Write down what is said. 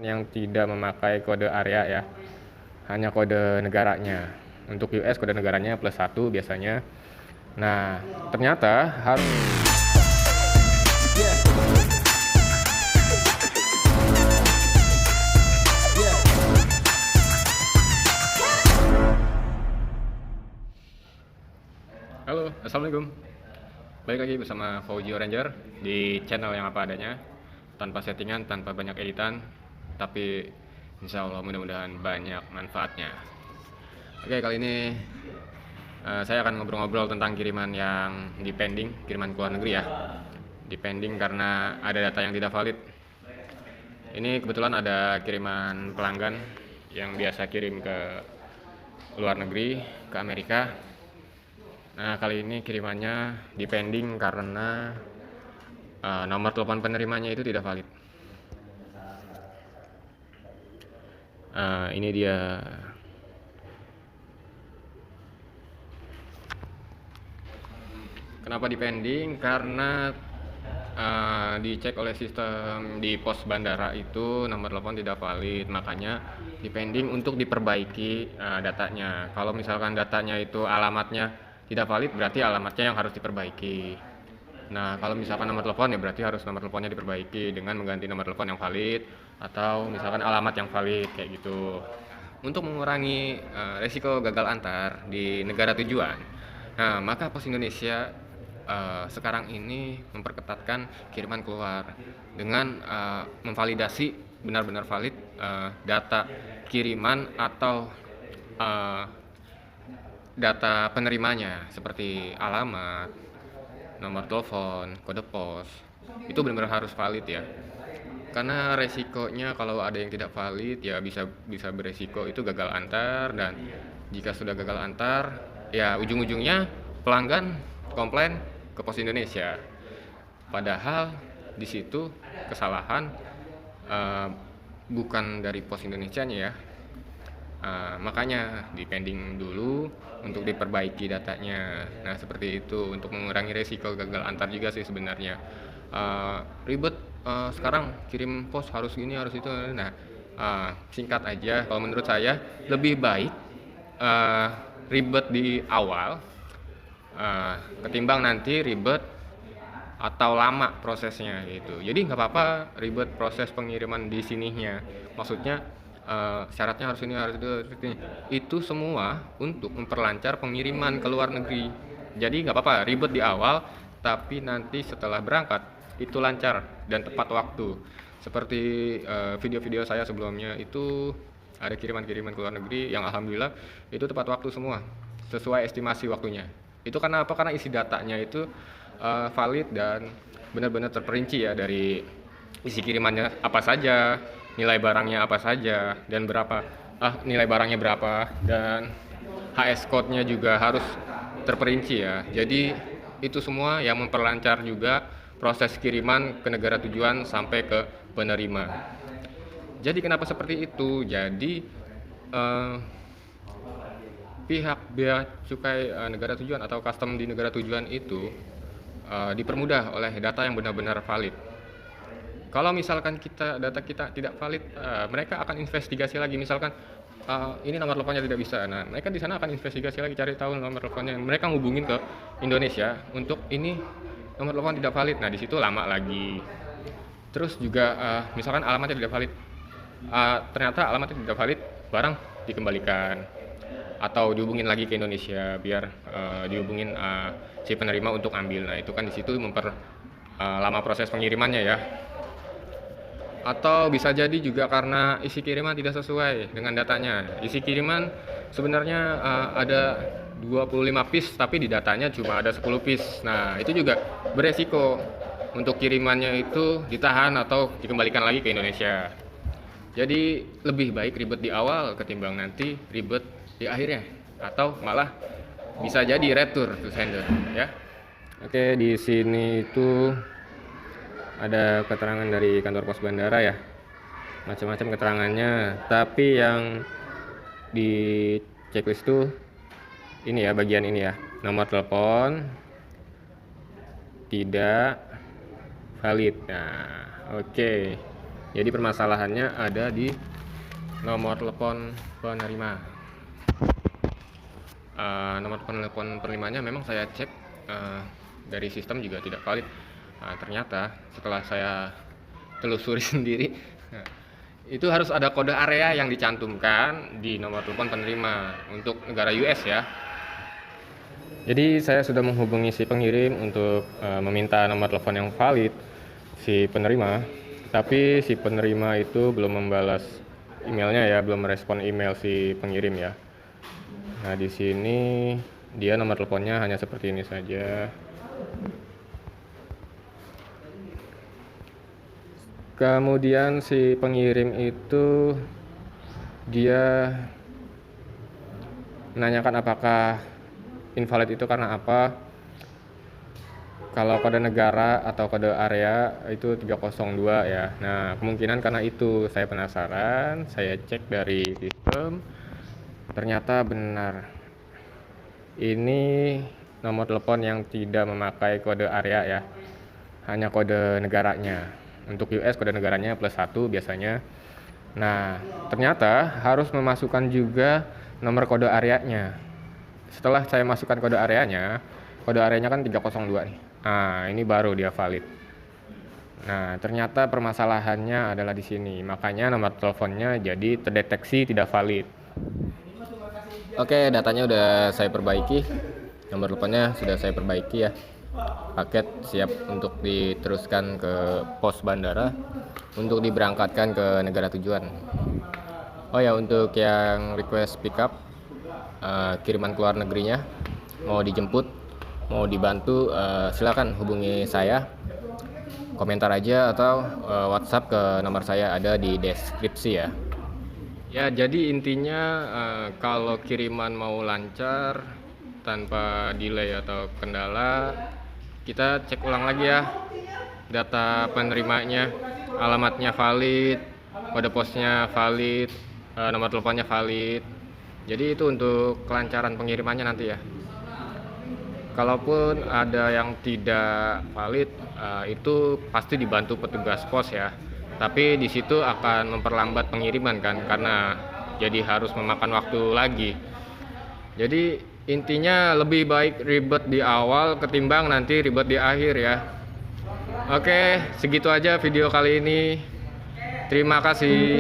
yang tidak memakai kode area ya, hanya kode negaranya. Untuk US kode negaranya +1 biasanya. Nah, ternyata harus Halo, assalamualaikum. Balik lagi bersama Fauji Ranger di channel yang apa adanya, tanpa settingan, tanpa banyak editan, tapi insya Allah mudah-mudahan banyak manfaatnya. Oke, kali ini saya akan ngobrol-ngobrol tentang kiriman yang dipending, kiriman ke luar negeri ya. Dipending karena ada data yang tidak valid. Ini kebetulan ada kiriman pelanggan yang biasa kirim ke luar negeri, ke Amerika. Nah, kali ini kirimannya dipending karena nomor telepon penerimanya itu tidak valid. Ini dia. Kenapa dipending? Karena dicek oleh sistem di pos bandara itu nomor telepon tidak valid, makanya dipending untuk diperbaiki datanya. Kalau misalkan datanya itu alamatnya tidak valid, berarti alamatnya yang harus diperbaiki. Nah, kalau misalkan nomor telepon ya berarti harus nomor teleponnya diperbaiki dengan mengganti nomor telepon yang valid atau misalkan alamat yang valid kayak gitu. Untuk mengurangi resiko gagal antar di negara tujuan, nah maka Pos Indonesia sekarang ini memperketatkan kiriman keluar dengan memvalidasi benar-benar valid data kiriman atau data penerimanya seperti alamat, nomor telepon, kode pos. Itu benar-benar harus valid ya. Karena resikonya kalau ada yang tidak valid ya bisa beresiko itu gagal antar, dan jika sudah gagal antar ya ujung-ujungnya pelanggan komplain ke Pos Indonesia. Padahal di situ kesalahan bukan dari Pos Indonesianya ya. Makanya dipending dulu untuk diperbaiki datanya. Nah, seperti itu untuk mengurangi resiko gagal antar juga sih sebenarnya. Ribet sekarang kirim pos harus gini harus itu. Nah, singkat aja, kalau menurut saya lebih baik ribet di awal ketimbang nanti ribet atau lama prosesnya gitu. Jadi nggak apa-apa ribet proses pengiriman di sininya. Maksudnya syaratnya harus ini harus itu. Itu semua untuk memperlancar pengiriman ke luar negeri. Jadi nggak apa-apa ribet di awal, tapi nanti setelah berangkat itu lancar dan tepat waktu. Seperti video-video saya sebelumnya itu ada kiriman-kiriman ke luar negeri yang alhamdulillah itu tepat waktu semua, sesuai estimasi waktunya. Itu karena apa? Karena isi datanya itu valid dan benar-benar terperinci ya, dari isi kirimannya apa saja, nilai barangnya apa saja, dan nilai barangnya berapa, dan HS code-nya juga harus terperinci ya. Jadi itu semua yang memperlancar juga proses kiriman ke negara tujuan sampai ke penerima. Jadi kenapa seperti itu? Jadi pihak bea cukai negara tujuan atau custom di negara tujuan itu dipermudah oleh data yang benar-benar valid. Kalau misalkan data kita tidak valid, mereka akan investigasi lagi. Misalkan ini nomor teleponnya tidak bisa, nah mereka di sana akan investigasi lagi, cari tahu nomor teleponnya. Mereka ngubungin ke Indonesia untuk ini nomor telepon tidak valid. Nah di situ lama lagi. Terus juga misalkan alamatnya tidak valid, ternyata alamatnya tidak valid, barang dikembalikan atau dihubungin lagi ke Indonesia biar dihubungin si penerima untuk ambil. Nah itu kan di situ lama proses pengirimannya ya. Atau bisa jadi juga karena isi kiriman tidak sesuai dengan datanya. Isi kiriman sebenarnya ada 25 piece tapi di datanya cuma ada 10 piece. Nah itu juga beresiko untuk kirimannya itu ditahan atau dikembalikan lagi ke Indonesia. Jadi lebih baik ribet di awal ketimbang nanti ribet di akhirnya, atau malah bisa jadi retur to sender ya. Oke, di sini itu ada keterangan dari kantor pos bandara ya, macam-macam keterangannya, tapi yang di checklist tuh ini ya, bagian ini ya, nomor telepon tidak valid. Nah oke, Jadi permasalahannya ada di nomor telepon penerima. Nomor telepon penerimanya memang saya cek dari sistem juga tidak valid. Ternyata setelah saya telusuri sendiri, itu harus ada kode area yang dicantumkan di nomor telepon penerima untuk negara US ya. Jadi saya sudah menghubungi si pengirim untuk meminta nomor telepon yang valid si penerima, tapi si penerima itu belum membalas emailnya ya, belum merespon email si pengirim ya. Nah, di sini dia nomor teleponnya hanya seperti ini saja. Kemudian si pengirim itu dia menanyakan apakah invalid itu karena apa. Kalau kode negara atau kode area itu 302 ya. Nah, kemungkinan karena itu. Saya penasaran, saya cek dari sistem, ternyata benar. Ini nomor telepon yang tidak memakai kode area ya, hanya kode negaranya. Untuk US kode negaranya +1 biasanya. Nah, ternyata harus memasukkan juga nomor kode areanya. Setelah saya masukkan kode areanya kan 302 nih. Nah, ini baru dia valid. Nah, ternyata permasalahannya adalah di sini. Makanya nomor teleponnya jadi terdeteksi tidak valid. Oke, datanya udah saya perbaiki. Nomor teleponnya sudah saya perbaiki ya. Paket siap untuk diteruskan ke pos bandara untuk diberangkatkan ke negara tujuan. Oh ya, untuk yang request pick up kiriman keluar negerinya, mau dijemput, mau dibantu, silakan hubungi saya, komentar aja atau WhatsApp ke nomor saya ada di deskripsi ya. Ya, jadi intinya kalau kiriman mau lancar tanpa delay atau kendala, kita cek ulang lagi ya data penerimanya, alamatnya valid, kode posnya valid, nomor teleponnya valid. Jadi itu untuk kelancaran pengirimannya nanti ya. Kalaupun ada yang tidak valid, itu pasti dibantu petugas pos ya. Tapi di situ akan memperlambat pengiriman kan, karena jadi harus memakan waktu lagi. Jadi intinya lebih baik ribet di awal ketimbang nanti ribet di akhir ya. Oke, segitu aja video kali ini. Terima kasih.